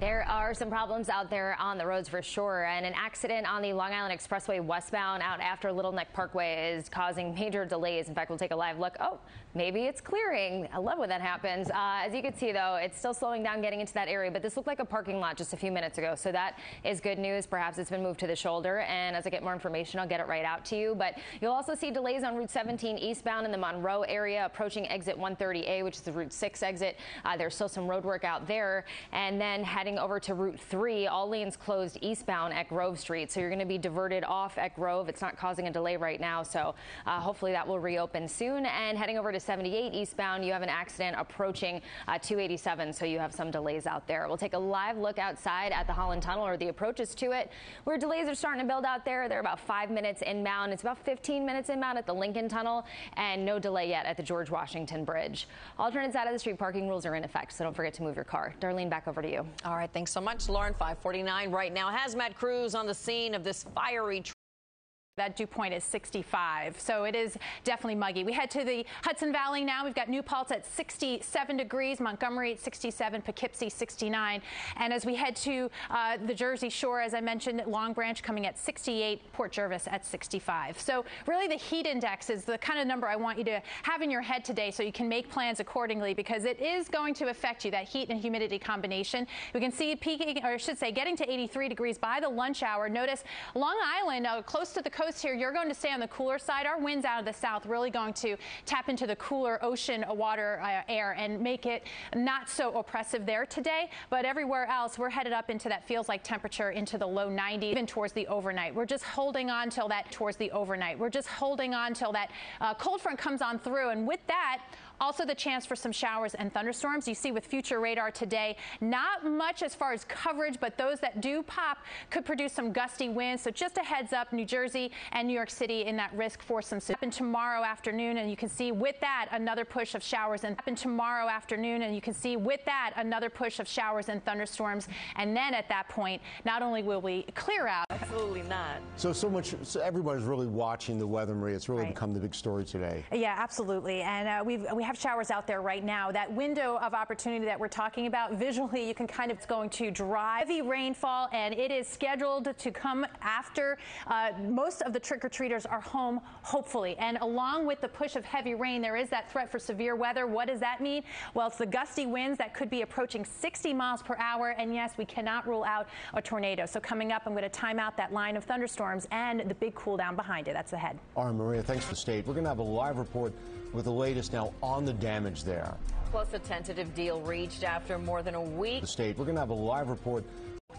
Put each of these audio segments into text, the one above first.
There are some problems out there on the roads for sure, and an accident on the Long Island Expressway westbound out after Little Neck Parkway is causing major delays. In fact, we'll take a live look. Oh, maybe it's clearing. I love when that happens. As you can see, though, it's still slowing down getting into that area, but this looked like a parking lot just a few minutes ago, so that is good news. Perhaps it's been moved to the shoulder, and as I get more information, I'll get it right out to you. But you'll also see delays on Route 17 eastbound in the Monroe area, approaching exit 130A, which is the Route 6 exit. There's still some road work out there, and then heading over to Route 3, all lanes closed eastbound at Grove Street. So you're going to be diverted off at Grove. It's not causing a delay right now, so hopefully that will reopen soon. And heading over to 78 eastbound, you have an accident approaching 287, so you have some delays out there. We'll take a live look outside at the Holland Tunnel, or the approaches to it, where delays are starting to build out there. They're about 5 minutes inbound. It's about 15 minutes inbound at the Lincoln Tunnel, and no delay yet at the George Washington Bridge. Alternate side of the street parking rules are in effect, so don't forget to move your car. Darlene, back over to you. All right, thanks so much, Lauren. 5:49 right now. Hazmat crews on the scene of this fiery That dew point is 65, so it is definitely muggy. We head to the Hudson Valley now. We've got New Paltz at 67 degrees, Montgomery at 67, Poughkeepsie 69. And as we head to the Jersey Shore, as I mentioned, Long Branch coming at 68, Port Jervis at 65. So really the heat index is the kind of number I want you to have in your head today so you can make plans accordingly, because it is going to affect you, that heat and humidity combination. We can see peaking, or I should say getting to 83 degrees by the lunch hour. Notice Long Island, close to the coast here, you're going to stay on the cooler side. Our winds out of the south really going to tap into the cooler ocean water air and make it not so oppressive there today. But everywhere else, we're headed up into that feels like temperature into the low 90s, even towards the overnight. We're just holding on till that towards the overnight. We're just holding on till that cold front comes on through. And with that, also the chance for some showers and thunderstorms. You see with future radar today, not much as far as coverage, but those that do pop could produce some gusty winds. So just a heads up, New Jersey and New York City in that risk for some happen tomorrow afternoon. And you can see with that another push of showers and happen tomorrow afternoon. And you can see with that another push of showers and thunderstorms. And then at that point, not only will we clear out. Absolutely not. So everybody's really watching the weather, Maria. It's really become the big story today. Yeah, absolutely. And we have showers out there right now. That window of opportunity that we're talking about, visually, you can kind of, it's going to drive heavy rainfall, and it is scheduled to come after most of the trick-or-treaters are home, hopefully. And along with the push of heavy rain, there is that threat for severe weather. What does that mean? Well, it's the gusty winds that could be approaching 60 miles per hour. And yes, we cannot rule out a tornado. So coming up, I'm going to time out that line of thunderstorms and the big cool down behind it. That's ahead. All right, Maria, thanks for the state. We're going to have a live report with the latest now on the damage there. Plus a tentative deal reached after more than a week. The state. We're going to have a live report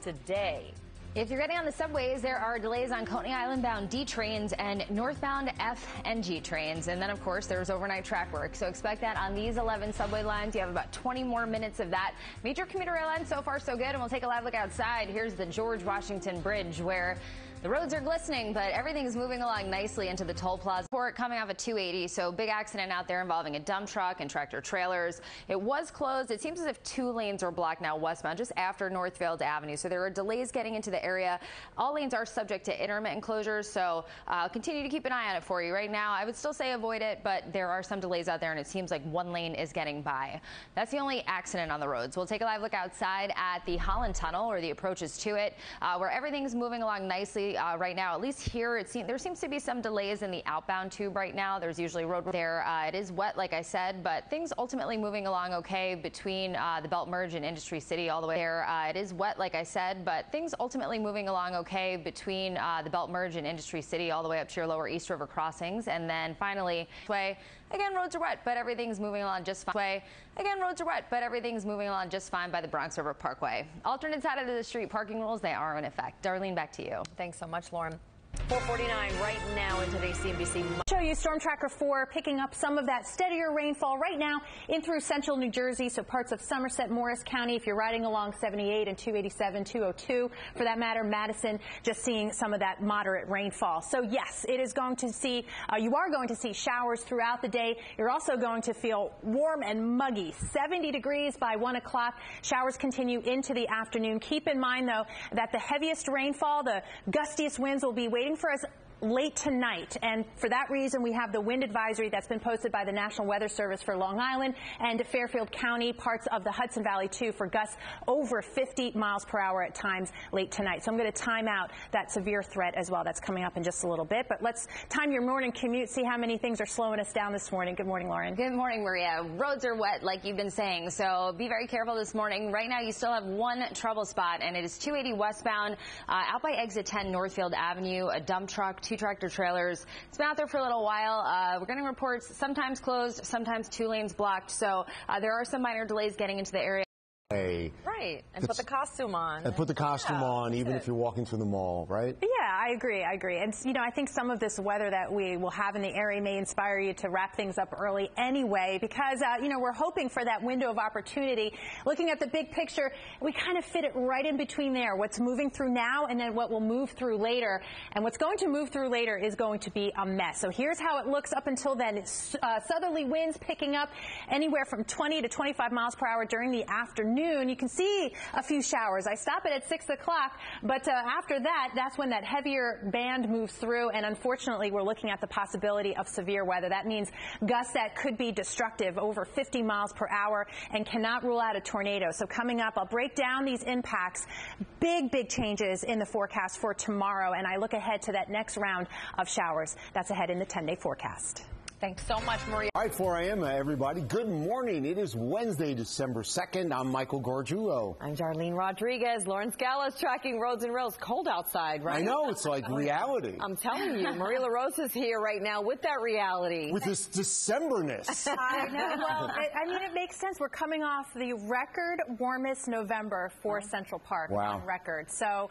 today. If you're getting on the subways, there are delays on Coney Island bound D trains and northbound F and G trains. And then, of course, there's overnight track work. So expect that on these 11 subway lines. You have about 20 more minutes of that. Major commuter rail lines so far so good. And we'll take a live look outside. Here's the George Washington Bridge, where the roads are glistening, but everything is moving along nicely into the toll plaza. Port coming off of 280, so big accident out there involving a dump truck and tractor trailers. It was closed. It seems as if 2 lanes are blocked now westbound, just after Northfield Avenue. So there are delays getting into the area. All lanes are subject to intermittent closures, so I'll continue to keep an eye on it for you. Right now, I would still say avoid it, but there are some delays out there, and it seems like 1 lane is getting by. That's the only accident on the roads. We'll take a live look outside at the Holland Tunnel, or the approaches to it, where everything's moving along nicely right now. At least here, there seems to be some delays in the outbound tube right now. There's usually road there. It is wet, like I said, but things ultimately moving along okay between the Belt Merge and Industry City all the way there. It is wet, like I said, but things ultimately moving along okay between the Belt Merge and Industry City all the way up to your lower East River crossings. And then finally, again, roads are wet, but everything's moving along just fine. Again, roads are wet, but everything's moving along just fine by the Bronx River Parkway. Alternate side of the street parking rules, they are in effect. Darlene, back to you. Thanks so much, Lauren. 4:49 right now in today's CNBC. Show you Storm Tracker 4 picking up some of that steadier rainfall right now in through central New Jersey, so parts of Somerset, Morris County. If you're riding along 78 and 287, 202, for that matter, Madison, just seeing some of that moderate rainfall. So yes, it is going to see, you are going to see showers throughout the day. You're also going to feel warm and muggy, 70 degrees by 1 o'clock. Showers continue into the afternoon. Keep in mind, though, that the heaviest rainfall, the gustiest winds will be waiting for us late tonight. And for that reason, we have the wind advisory that's been posted by the National Weather Service for Long Island and Fairfield County, parts of the Hudson Valley too, for gusts over 50 miles per hour at times late tonight. So I'm going to time out that severe threat as well. That's coming up in just a little bit. But let's time your morning commute, see how many things are slowing us down this morning. Good morning, Lauren. Good morning, Maria. Roads are wet, like you've been saying, so be very careful this morning. Right now, you still have one trouble spot, and it is 280 westbound out by exit 10 Northfield Avenue. A dump truck, 2 tractor trailers. It's been out there for a little while. We're getting reports sometimes closed, sometimes 2 lanes blocked. So there are some minor delays getting into the area. Right, and put the costume on. And put the costume on, even if you're walking through the mall, right? Yeah, I agree. And, you know, I think some of this weather that we will have in the area may inspire you to wrap things up early anyway, because, you know, we're hoping for that window of opportunity. Looking at the big picture, we kind of fit it right in between there, what's moving through now and then what will move through later. And what's going to move through later is going to be a mess. So here's how it looks up until then. Southerly winds picking up anywhere from 20 to 25 miles per hour during the afternoon. You can see a few showers. I stop it at 6 o'clock, but after that, that's when that heavier band moves through, and unfortunately, we're looking at the possibility of severe weather. That means gusts that could be destructive, over 50 miles per hour, and cannot rule out a tornado. So coming up, I'll break down these impacts. Big changes in the forecast for tomorrow, and I look ahead to that next round of showers. That's ahead in the 10-day forecast. Thanks so much, Maria. All right, 4 a.m., everybody. Good morning. It is Wednesday, December 2nd. I'm Michael Gargiulo. I'm Darlene Rodriguez. Lauren Scala's tracking roads and rails. Cold outside, right? I know. It's like reality. I'm telling you, Maria Larosa's here right now with that reality. With this December-ness. I know. Well, I mean, it makes sense. We're coming off the record warmest November for Central Park on record. So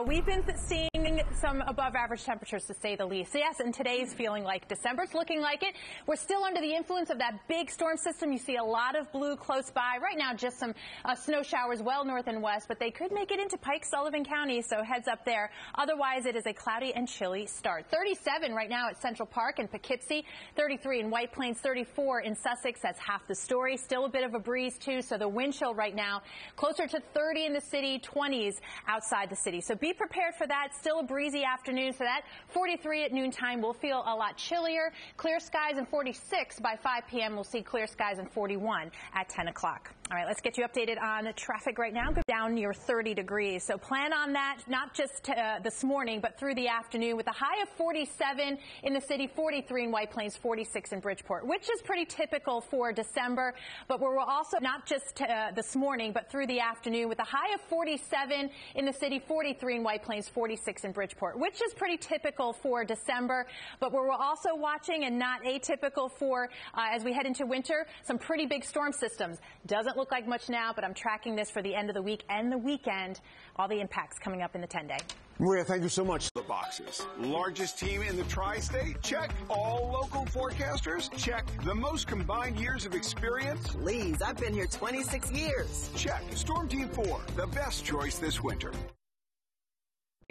we've been seeing some above average temperatures, to say the least. Yes, and today's feeling like December. It's looking like it. We're still under the influence of that big storm system. You see a lot of blue close by. Right now, just some snow showers well north and west, but they could make it into Pike, Sullivan County, so heads up there. Otherwise, it is a cloudy and chilly start. 37 right now at Central Park and Poughkeepsie, 33 in White Plains, 34 in Sussex. That's half the story. Still a bit of a breeze, too, so the wind chill right now closer to 30 in the city, 20s outside the city. So be prepared for that. Still a breezy afternoon, so that 43 at noontime will feel a lot chillier. Clear skies and 46 by 5 p.m. We'll see clear skies and 41 at 10 o'clock. All right, let's get you updated on the traffic right now. Go down near 30 degrees. So plan on that, not just this morning, but through the afternoon, with a high of 47 in the city, 43 in White Plains, 46 in Bridgeport, which is pretty typical for December. But we're also not just this morning, but through the afternoon, with a high of 47 in the city, 43 in White Plains, 46 in Bridgeport, which is pretty typical for December. But we're also watching, and not atypical for as we head into winter, some pretty big storm systems. Doesn't look like much now, but I'm tracking this for the end of the week and the weekend. All the impacts coming up in the 10-day. Maria, thank you so much. The boxes. Largest team in the tri-state? Check. All local forecasters? Check. The most combined years of experience? Please, I've been here 26 years. Check. Storm Team 4, the best choice this winter.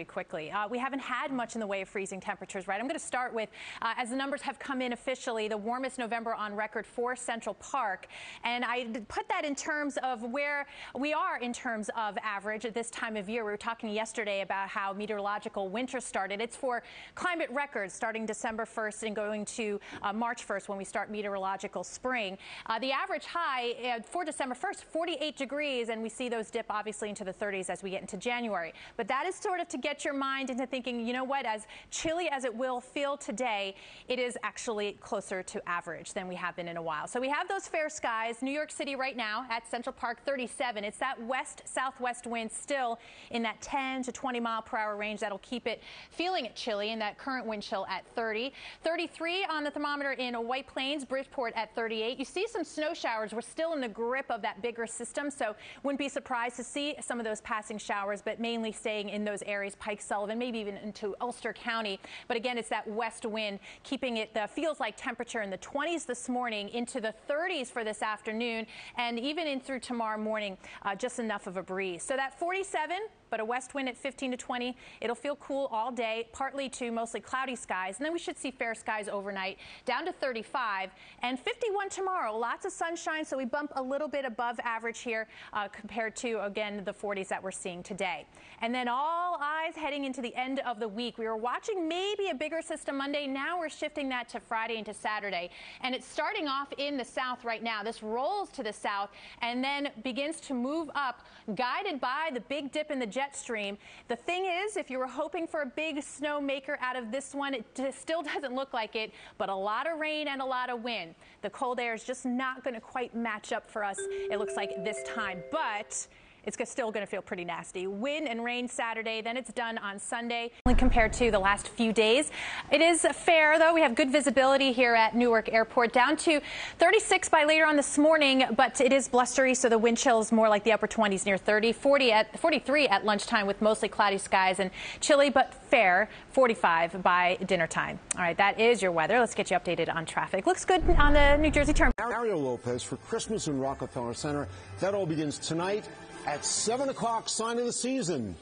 Quickly. We haven't had much in the way of freezing temperatures, right? I'm going to start with, as the numbers have come in officially, the warmest November on record for Central Park. And I put that in terms of where we are in terms of average at this time of year. We were talking yesterday about how meteorological winter started. It's for climate records starting December 1st and going to March 1st when we start meteorological spring. The average high for December 1st, 48 degrees, and we see those dip obviously into the 30s as we get into January. But that is sort of to get your mind into thinking, you know what, as chilly as it will feel today, it is actually closer to average than we have been in a while. So we have those fair skies. New York City right now at Central Park, 37. It's that west-southwest wind still in that 10 to 20 mile per hour range. That'll keep it feeling chilly, and that current wind chill at 30. 33 on the thermometer in White Plains, Bridgeport at 38. You see some snow showers. We're still in the grip of that bigger system, so wouldn't be surprised to see some of those passing showers, but mainly staying in those areas, Pike, Sullivan, maybe even into Ulster County. But again, it's that west wind keeping it feels like temperature in the 20s this morning, into the 30s for this afternoon, and even in through tomorrow morning, just enough of a breeze. So that 47, but a west wind at 15 to 20. It'll feel cool all day, partly to mostly cloudy skies, and then we should see fair skies overnight, down to 35 and 51 tomorrow. Lots of sunshine, so we bump a little bit above average here compared to, again, the 40s that we're seeing today. And then all eyes skies heading into the end of the week. We were watching maybe a bigger system Monday. Now we're shifting that to Friday into Saturday. And it's starting off in the south right now. This rolls to the south and then begins to move up, guided by the big dip in the jet stream. The thing is, if you were hoping for a big snow maker out of this one, it still doesn't look like it, but a lot of rain and a lot of wind. The cold air is just not going to quite match up for us, it looks like, this time. But it's still going to feel pretty nasty. Wind and rain Saturday, then it's done on Sunday. Compared to the last few days, it is fair, though. We have good visibility here at Newark Airport, down to 36 by later on this morning, but it is blustery, so the wind chill is more like the upper 20s, near 30, 43 at lunchtime with mostly cloudy skies, and chilly but fair, 45 by dinner time. All right, that is your weather. Let's get you updated on traffic. Looks good on the New Jersey Turnpike. Mario Lopez for Christmas in Rockefeller Center. That all begins tonight at 7 o'clock, sign of the season.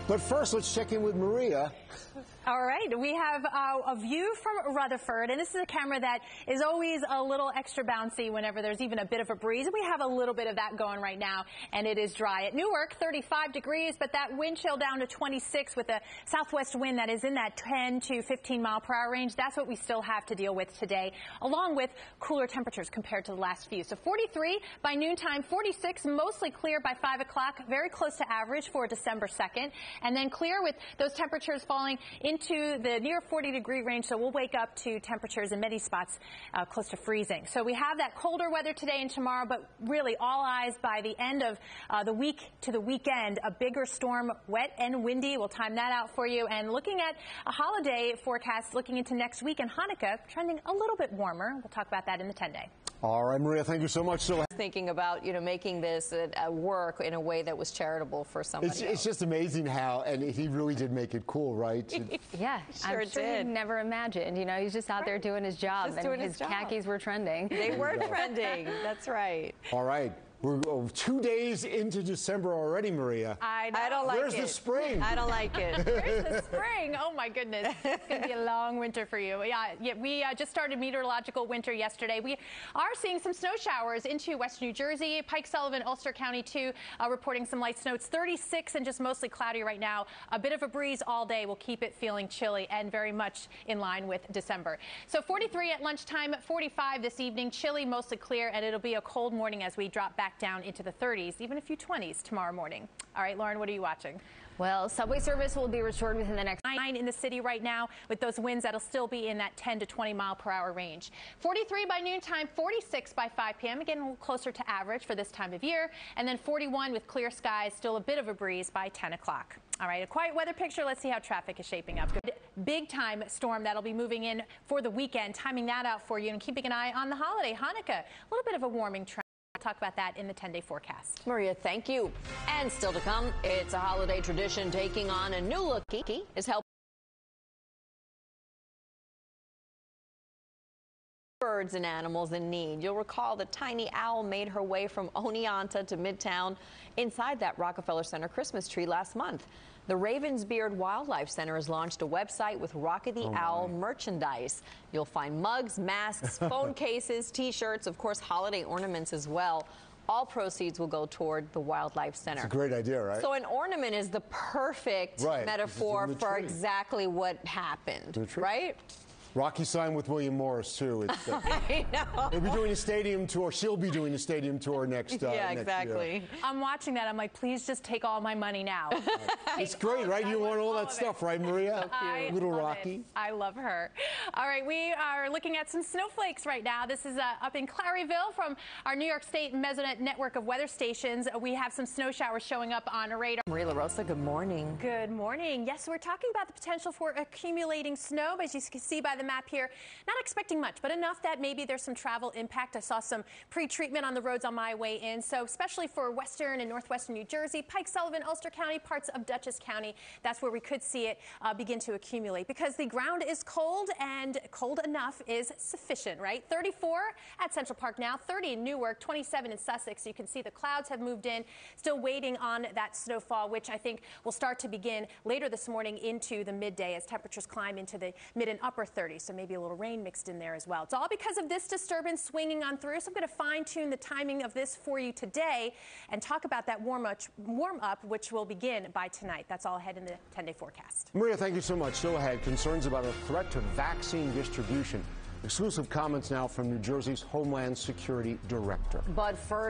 But first, let's check in with Maria. All right, we have a view from Rutherford, and this is a camera that is always a little extra bouncy whenever there's even a bit of a breeze. And we have a little bit of that going right now, and it is dry. At Newark, 35 degrees, but that wind chill down to 26 with a southwest wind that is in that 10 to 15 mile per hour range. That's what we still have to deal with today, along with cooler temperatures compared to the last few. So 43 by noontime, 46 mostly clear by 5 o'clock, very close to average for December 2nd, and then clear with those temperatures falling into the near 40-degree range, so we'll wake up to temperatures in many spots close to freezing. So we have that colder weather today and tomorrow, but really all eyes by the end of the week to the weekend. A bigger storm, wet and windy. We'll time that out for you. And looking at a holiday forecast, looking into next week and Hanukkah, trending a little bit warmer. We'll talk about that in the 10-day. All right, Maria, thank you so much. So Thinking about, making this work in a way that was charitable for somebody else. It's just amazing how, and he really did make it cool, right? Yeah, Sure I'm sure did. he never imagined. He's just out there doing his job, and his khakis were trending. They were trending. That's right. All right. We're 2 days into December already, Maria. I don't like it. Where's the spring? I don't like it. Where's the spring? Oh, my goodness. It's going to be a long winter for you. Yeah, we just started meteorological winter yesterday. We are seeing some snow showers into West New Jersey, Pike, Sullivan, Ulster County, too, reporting some light snow. It's 36 and just mostly cloudy right now. A bit of a breeze all day will keep it feeling chilly and very much in line with December. So 43 at lunchtime, 45 this evening, chilly, mostly clear, and it'll be a cold morning as we drop back down into the 30s, even a few 20s tomorrow morning. All right, Lauren, what are you watching? Well, subway service will be restored within the next 9 in the city right now with those winds that'll still be in that 10 to 20 mile per hour range. 43 by noontime, 46 by 5 p.m. Again, a little closer to average for this time of year. And then 41 with clear skies, still a bit of a breeze by 10 o'clock. All right, a quiet weather picture. Let's see how traffic is shaping up. Good big time storm that'll be moving in for the weekend, timing that out for you and keeping an eye on the holiday, Hanukkah. A little bit of a warming trend. We'll talk about that in the 10-day forecast. Maria, thank you. And still to come, it's a holiday tradition taking on a new look. Kiki is helping birds and animals in need. You'll recall the tiny owl made her way from Oneonta to Midtown inside that Rockefeller Center Christmas tree last month. The Ravensbeard Wildlife Center has launched a website with Rocky the Owl merchandise. You'll find mugs, masks, phone cases, T-shirts, of course, holiday ornaments as well. All proceeds will go toward the Wildlife Center. It's a great idea, right? So an ornament is the perfect metaphor for exactly what happened, right? Rocky signed with William Morris, too. I know. They'll be doing a stadium tour. She'll be doing a stadium tour next yeah, exactly. Next year. I'm watching that. I'm like, please just take all my money now. It's great, right? You want all that stuff, right, Maria? So cute. Little Rocky. I love her. All right, we are looking at some snowflakes right now. This is up in CLARYVILLE from our New York State Mesonet network of weather stations. We have some snow showers showing up on a radar. Maria Larosa, good morning. Good morning. Yes, we're talking about the potential for accumulating snow, as you can see by the map here. Not expecting much, but enough that maybe there's some travel impact. I saw some pre-treatment on the roads on my way in. So especially for western and northwestern New Jersey, Pike, Sullivan, Ulster County, parts of Dutchess County, that's where we could see it begin to accumulate because the ground is cold and cold enough is sufficient, right? 34 at Central Park now, 30 in Newark, 27 in Sussex. You can see the clouds have moved in, still waiting on that snowfall, which I think will start to begin later this morning into the midday as temperatures climb into the mid and upper 30s. 30, so maybe a little rain mixed in there as well. It's all because of this disturbance swinging on through, so I'm going to fine-tune the timing of this for you today and talk about that warm-up, which will begin by tonight. That's all ahead in the 10-day forecast. Maria, thank you so much. Still ahead, concerns about a threat to vaccine distribution. Exclusive comments now from New Jersey's Homeland Security Director. But first,